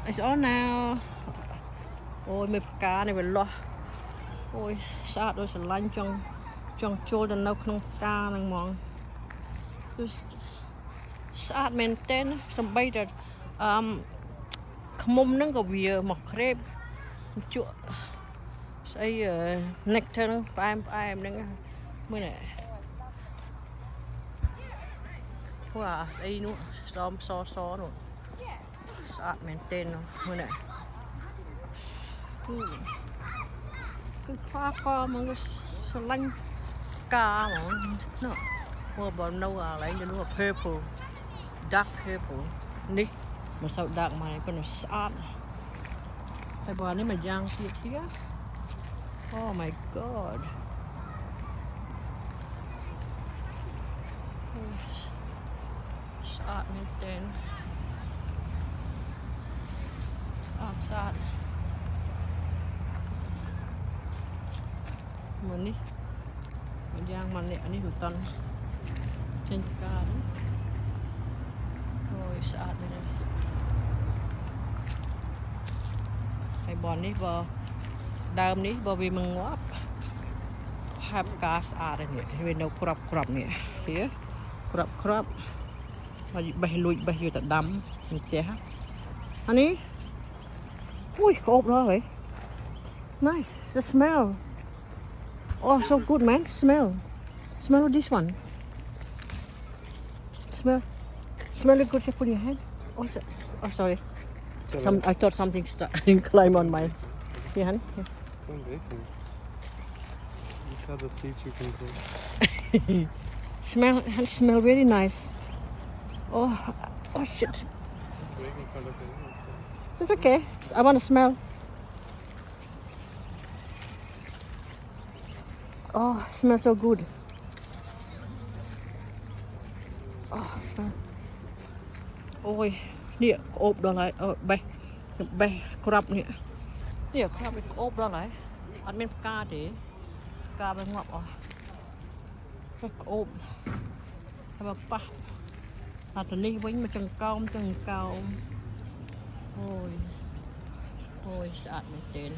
It's on now. Ôi mấy cá này phải lo. Ôi sao đôi sờ lạnh trong chôn đàn nâu không cá năng mong. Sao men tên some bay that khmum nâng có bia mọc crep chua say nectar nó em nâng mới này wow đây nữa xóm xó rồi sao men tên nó mới này cứ khoa co mà cái sờ lanh cá mà nó mua bao nâu à lấy cho nó là purple dark purple ní mà sao dark mà còn nó sát hay bao này mà giang xịt kia oh my god sát men tên sát mình đi mình giang mình nè anh đi một tuần trên cá đó rồi sát đây này hay bọn ní vào đơm ní vào vì mình ngóp hấp cá sát đây nè vì nó crop nè here crop mà bay lùi bay vô tận đầm mình che anh ấy ui ốp đó vậy nice the smell. Oh, so good, man. Smell this one. Smell it good. Just put your hand. Oh, sorry. I thought something climb on my hand. Yeah. These are the seeds you can grow. Smell very nice. Oh shit. It's okay. I want to smell. Oh, smells so good. Oh, smell. Ôi, nè, ốp đó lại. Bay, crab nè. Nè, crab cái ốp đó lại. Ăn men cá để cá bên ngọc à. Cái ốp. Hay mà pa. À tụi ní vĩnh mà chừng cao. Ôi, sạch mình tên.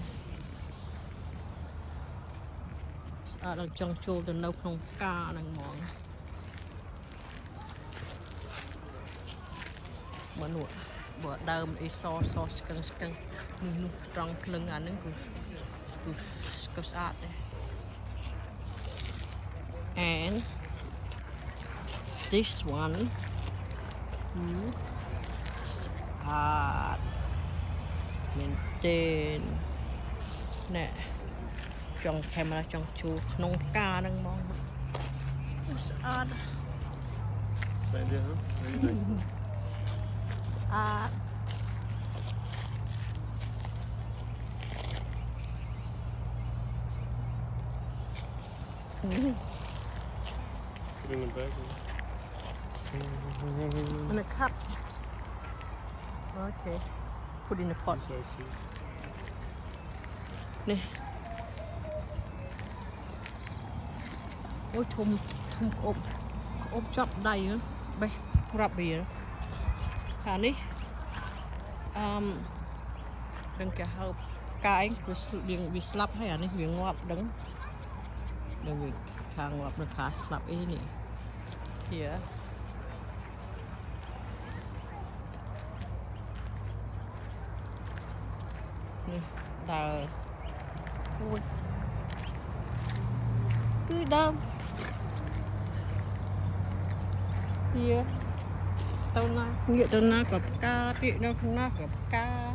Đang trong chôn từ nâu không cá năng mòn mà nụ bữa đơm đi so skăng trong lưng anh ấy cứ sát đấy and this one maintain nè trong camera trong chu nông ca đang mong sát Very nice. sát Put in the bag. in a cup okay put in the pot These are seeds. nè ôi thùng ốp chóp đầy nữa bay crab bìa hà ní đừng cả hậu cái của sự điện bị slap hay à ní bị ngọt đứng đừng bị khá ngọt được khá slap ý nè here nè đào ôi cứ đau here tao na nghĩa tao na gặp cá chị nó không na gặp cá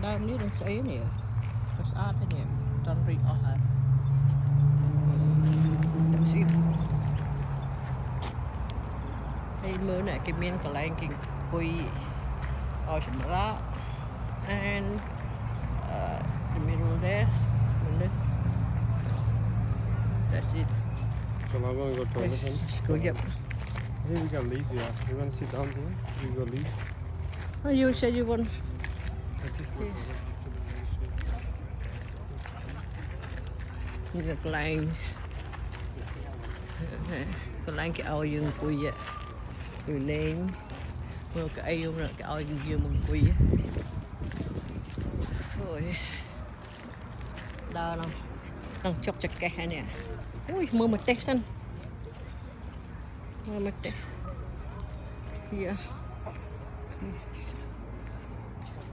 đau ní đừng sấy nè nó sát thế nè tròn rì ở hả xịt hay mưa này cái miếng cái lạnh kinh quỳ ở chấm ra and the middle there that's it. So now we're going to go toilet. Let's go, yep. I think we can leave here. You want to sit down there? We go leave. Oh, you said you want. Let's just go Cái lạnh cái ao dương quỳ vậy người lên mưa cái yêu nữa cái oi dương mừng quý rồi đau nào đang chọc chặt cái nè ui mưa một tết xanh mưa một tết here